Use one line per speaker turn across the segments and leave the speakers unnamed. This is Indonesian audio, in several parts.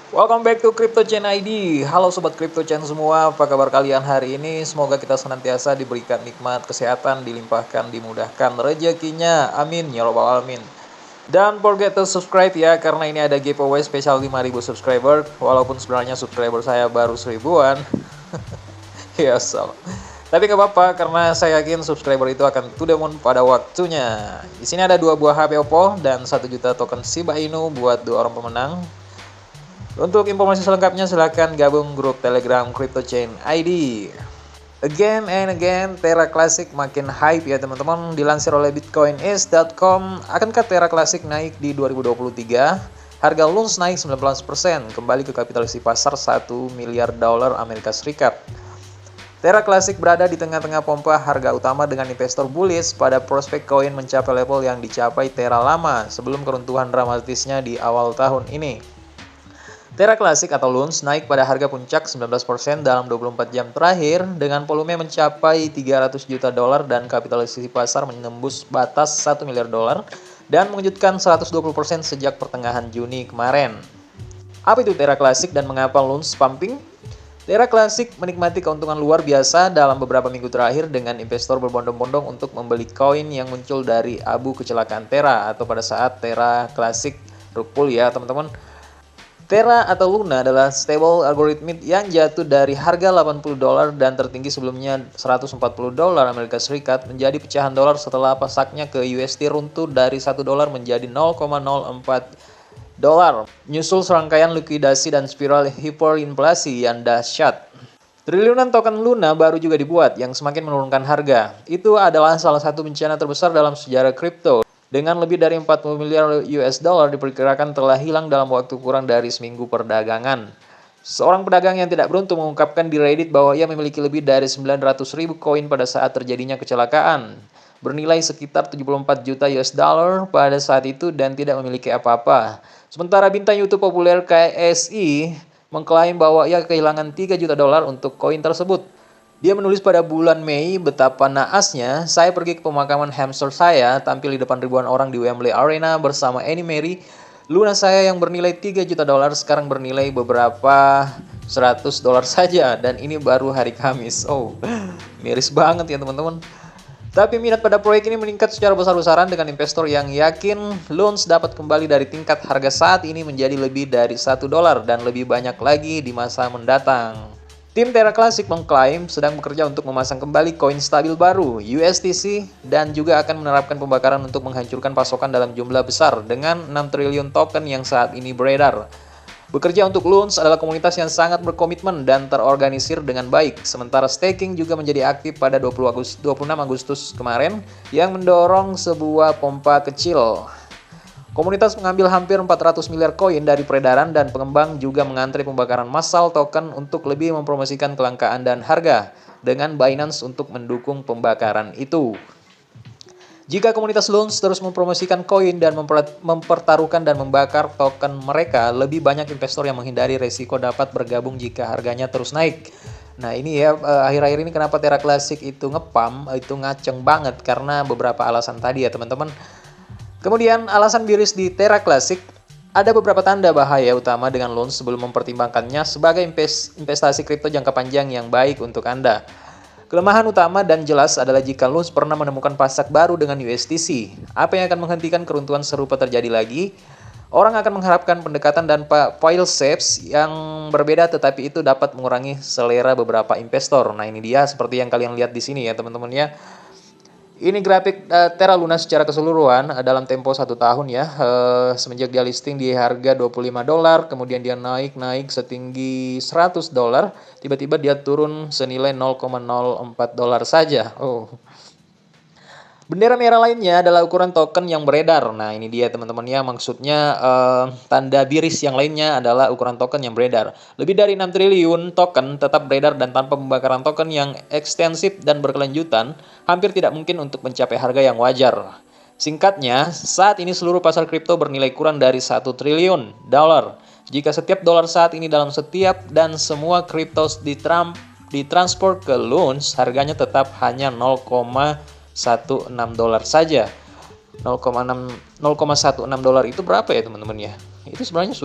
Welcome back to Crypto Chain ID. Halo sobat Crypto Chain semua, apa kabar kalian hari ini? Semoga kita senantiasa diberikan nikmat kesehatan, dilimpahkan, dimudahkan rezekinya. Amin ya robbal alamin. Dan forget to subscribe ya, karena ini ada giveaway spesial 5.000 subscriber. Walaupun sebenarnya subscriber saya baru 1000-an. Ya salah. Tapi nggak apa-apa, karena saya yakin subscriber itu akan to the moon pada waktunya. Di sini ada 2 buah HP Oppo dan 1 juta token Shiba Inu buat 2 orang pemenang. Untuk informasi selengkapnya silahkan gabung grup Telegram Crypto Chain ID. Again and again, Terra Classic makin hype ya teman-teman. Dilansir oleh bitcoinis.com, akankah Terra Classic naik di 2023? Harga LUNS naik 19%, kembali ke kapitalisasi pasar 1 miliar dolar Amerika Serikat. Terra Classic berada di tengah-tengah pompa harga utama dengan investor bullish pada prospek koin mencapai level yang dicapai Terra lama sebelum keruntuhan dramatisnya di awal tahun ini. Terra Classic atau LUNS naik pada harga puncak 19% dalam 24 jam terakhir dengan volume mencapai 300 juta dolar dan kapitalisasi pasar menembus batas 1 miliar dolar dan mengejutkan 120% sejak pertengahan Juni kemarin. Apa itu Terra Classic dan mengapa LUNS pumping? Terra Classic menikmati keuntungan luar biasa dalam beberapa minggu terakhir dengan investor berbondong-bondong untuk membeli koin yang muncul dari abu kecelakaan Terra atau pada saat Terra Classic rug pull ya teman-teman. Terra atau Luna adalah stable algoritmik yang jatuh dari harga 80 dolar dan tertinggi sebelumnya 140 dolar Amerika Serikat menjadi pecahan dolar setelah pasaknya ke USD runtuh dari 1 dolar menjadi 0,04 dolar. Nyusul serangkaian likuidasi dan spiral hiperinflasi yang dahsyat. Triliunan token Luna baru juga dibuat yang semakin menurunkan harga. Itu adalah salah satu bencana terbesar dalam sejarah kripto. Dengan lebih dari 40 miliar US dollar diperkirakan telah hilang dalam waktu kurang dari seminggu perdagangan. Seorang pedagang yang tidak beruntung mengungkapkan di Reddit bahwa ia memiliki lebih dari 900.000 koin pada saat terjadinya kecelakaan, bernilai sekitar 74 juta US dollar pada saat itu dan tidak memiliki apa-apa. Sementara bintang YouTube populer KSI mengklaim bahwa ia kehilangan 3 juta dolar untuk koin tersebut. Dia menulis pada bulan Mei, betapa naasnya, saya pergi ke pemakaman hamster saya, tampil di depan ribuan orang di Wembley Arena bersama Annie Mary. Luna saya yang bernilai 3 juta dolar sekarang bernilai beberapa 100 dolar saja, dan ini baru hari Kamis. Oh, miris banget ya teman-teman. Tapi minat pada proyek ini meningkat secara besar-besaran dengan investor yang yakin LUNS dapat kembali dari tingkat harga saat ini menjadi lebih dari 1 dolar dan lebih banyak lagi di masa mendatang. Tim Terra Classic mengklaim sedang bekerja untuk memasang kembali koin stabil baru, USTC, dan juga akan menerapkan pembakaran untuk menghancurkan pasokan dalam jumlah besar dengan 6 triliun token yang saat ini beredar. Bekerja untuk LUNS adalah komunitas yang sangat berkomitmen dan terorganisir dengan baik, sementara staking juga menjadi aktif pada 26 Agustus kemarin yang mendorong sebuah pompa kecil. Komunitas mengambil hampir 400 miliar koin dari peredaran dan pengembang juga mengantre pembakaran massal token untuk lebih mempromosikan kelangkaan dan harga dengan Binance untuk mendukung pembakaran itu. Jika komunitas LUNS terus mempromosikan koin dan mempertaruhkan dan membakar token mereka, lebih banyak investor yang menghindari resiko dapat bergabung jika harganya terus naik. Nah ini ya, akhir-akhir ini kenapa Terra Classic itu ngepam, itu ngaceng banget karena beberapa alasan tadi ya teman-teman. Kemudian alasan miris di Terra Classic, ada beberapa tanda bahaya utama dengan LUNS sebelum mempertimbangkannya sebagai investasi kripto jangka panjang yang baik untuk Anda. Kelemahan utama dan jelas adalah jika LUNS pernah menemukan pasak baru dengan USTC. Apa yang akan menghentikan keruntuhan serupa terjadi lagi? Orang akan mengharapkan pendekatan dan file shapes yang berbeda, tetapi itu dapat mengurangi selera beberapa investor. Nah ini dia seperti yang kalian lihat di sini ya teman-teman ya. Ini grafik Terra Luna secara keseluruhan dalam tempo 1 tahun ya. Semenjak dia listing di harga 25 dolar, kemudian dia naik setinggi 100 dolar, tiba-tiba dia turun senilai 0,04 dolar saja. Oh. Bendera merah lainnya adalah ukuran token yang beredar. Nah ini dia teman-teman ya, maksudnya tanda biris yang lainnya adalah ukuran token yang beredar. Lebih dari 6 triliun token tetap beredar dan tanpa pembakaran token yang ekstensif dan berkelanjutan, hampir tidak mungkin untuk mencapai harga yang wajar. Singkatnya, saat ini seluruh pasar kripto bernilai kurang dari 1 triliun dolar. Jika setiap dolar saat ini dalam setiap dan semua kripto ditransport ke LUNS, harganya tetap hanya 0,16 dolar saja. 0,16 dolar itu berapa ya teman-teman ya? Itu sebenarnya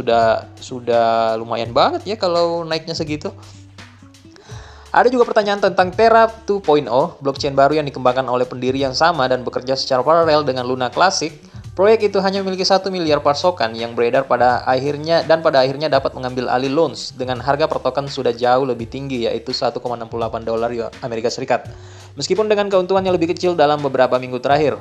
sudah lumayan banget ya kalau naiknya segitu. Ada juga pertanyaan tentang Terra 2.0, blockchain baru yang dikembangkan oleh pendiri yang sama dan bekerja secara paralel dengan Luna Classic. Proyek itu hanya memiliki 1 miliar pasokan yang beredar pada akhirnya dapat mengambil alih loans dengan harga per token sudah jauh lebih tinggi, yaitu 1,68 dolar Amerika Serikat. Meskipun dengan keuntungan yang lebih kecil dalam beberapa minggu terakhir.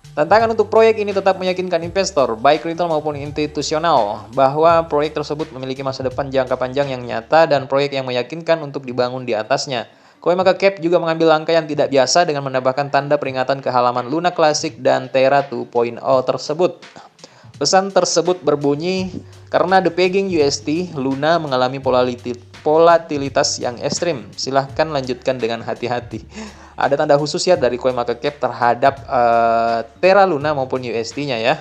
Tantangan untuk proyek ini tetap meyakinkan investor, baik retail maupun institusional, bahwa proyek tersebut memiliki masa depan jangka panjang yang nyata dan proyek yang meyakinkan untuk dibangun di atasnya. CoinMarketCap juga mengambil langkah yang tidak biasa dengan menambahkan tanda peringatan ke halaman Luna Classic dan Terra 2.0 tersebut. Pesan tersebut berbunyi, karena the pegging UST, Luna mengalami volatilitas yang ekstrim. Silahkan lanjutkan dengan hati-hati. Ada tanda khusus ya dari CoinMarketCap terhadap Terra Luna maupun USD-nya ya.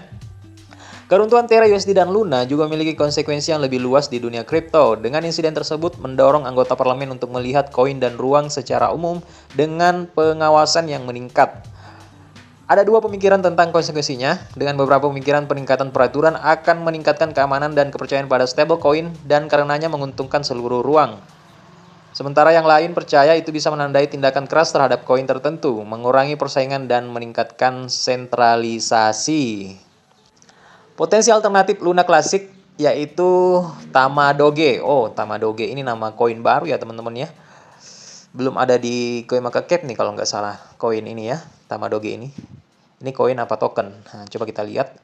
Keruntuhan Terra USD dan Luna juga memiliki konsekuensi yang lebih luas di dunia kripto. Dengan insiden tersebut mendorong anggota parlemen untuk melihat koin dan ruang secara umum dengan pengawasan yang meningkat. Ada dua pemikiran tentang konsekuensinya. Dengan beberapa pemikiran, peningkatan peraturan akan meningkatkan keamanan dan kepercayaan pada stablecoin dan karenanya menguntungkan seluruh ruang. Sementara yang lain percaya itu bisa menandai tindakan keras terhadap koin tertentu, mengurangi persaingan dan meningkatkan sentralisasi. Potensi alternatif Luna Classic yaitu Tamadoge. Oh, Tamadoge ini nama koin baru ya teman-teman ya. Belum ada di CoinMarketCap nih kalau nggak salah koin ini ya, Tamadoge ini. Ini koin apa token? Nah, coba kita lihat.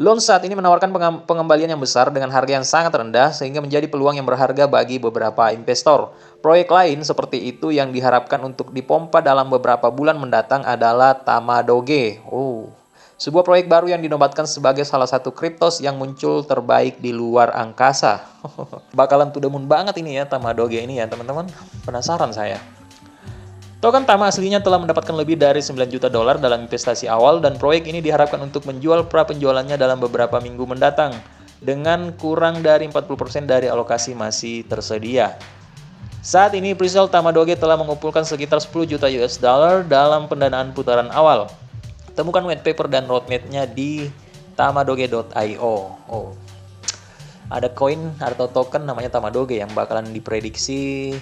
Loan saat ini menawarkan pengembalian yang besar dengan harga yang sangat rendah sehingga menjadi peluang yang berharga bagi beberapa investor. Proyek lain seperti itu yang diharapkan untuk dipompa dalam beberapa bulan mendatang adalah Tamadoge. Sebuah proyek baru yang dinobatkan sebagai salah satu kriptos yang muncul terbaik di luar angkasa. Bakalan to the moon banget ini ya Tamadoge ini ya teman-teman. Penasaran saya. Token Tama aslinya telah mendapatkan lebih dari 9 juta dolar dalam investasi awal dan proyek ini diharapkan untuk menjual pra-penjualannya dalam beberapa minggu mendatang dengan kurang dari 40% dari alokasi masih tersedia. Saat ini presale Tamadoge telah mengumpulkan sekitar 10 juta US dollar dalam pendanaan putaran awal. Temukan white paper dan roadmap-nya di tamadoge.io. Ada koin atau token namanya Tamadoge yang bakalan diprediksi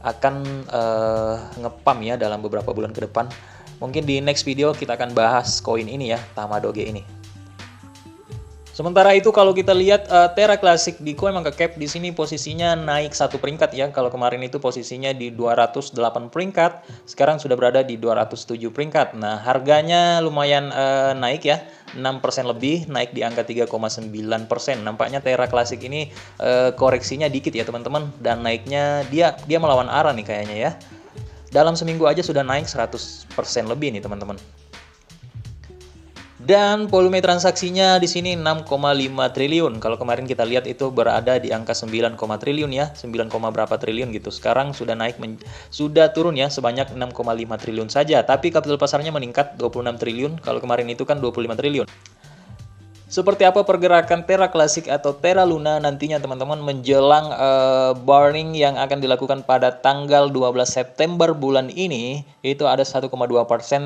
akan ngepam ya dalam beberapa bulan ke depan. Mungkin di next video kita akan bahas koin ini ya, Tamadoge ini. Sementara itu kalau kita lihat Terra Classic di CoinMarketCap di sini posisinya naik 1 peringkat ya. Kalau kemarin itu posisinya di 208 peringkat, sekarang sudah berada di 207 peringkat. Nah, harganya lumayan naik ya, 6% lebih, naik di angka 3,9%. Nampaknya Terra Classic ini koreksinya dikit ya teman-teman, dan naiknya dia melawan arah nih kayaknya ya. Dalam seminggu aja sudah naik 100% lebih nih teman-teman. Dan volume transaksinya di sini 6,5 triliun. Kalau kemarin kita lihat itu berada di angka 9, triliun ya, 9, berapa triliun gitu. Sekarang sudah naik sudah turun ya sebanyak 6,5 triliun saja. Tapi kapital pasarnya meningkat 26 triliun. Kalau kemarin itu kan 25 triliun. Seperti apa pergerakan Terra Classic atau Terra Luna nantinya teman-teman menjelang burning yang akan dilakukan pada tanggal 12 September bulan ini, itu ada 1,2%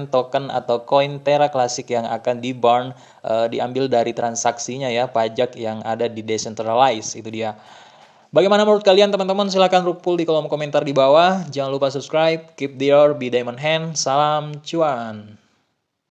token atau koin Terra Classic yang akan di-burn, diambil dari transaksinya ya, pajak yang ada di decentralized, itu dia. Bagaimana menurut kalian teman-teman? Silahkan rupul di kolom komentar di bawah. Jangan lupa subscribe, keep the be diamond hand, salam cuan.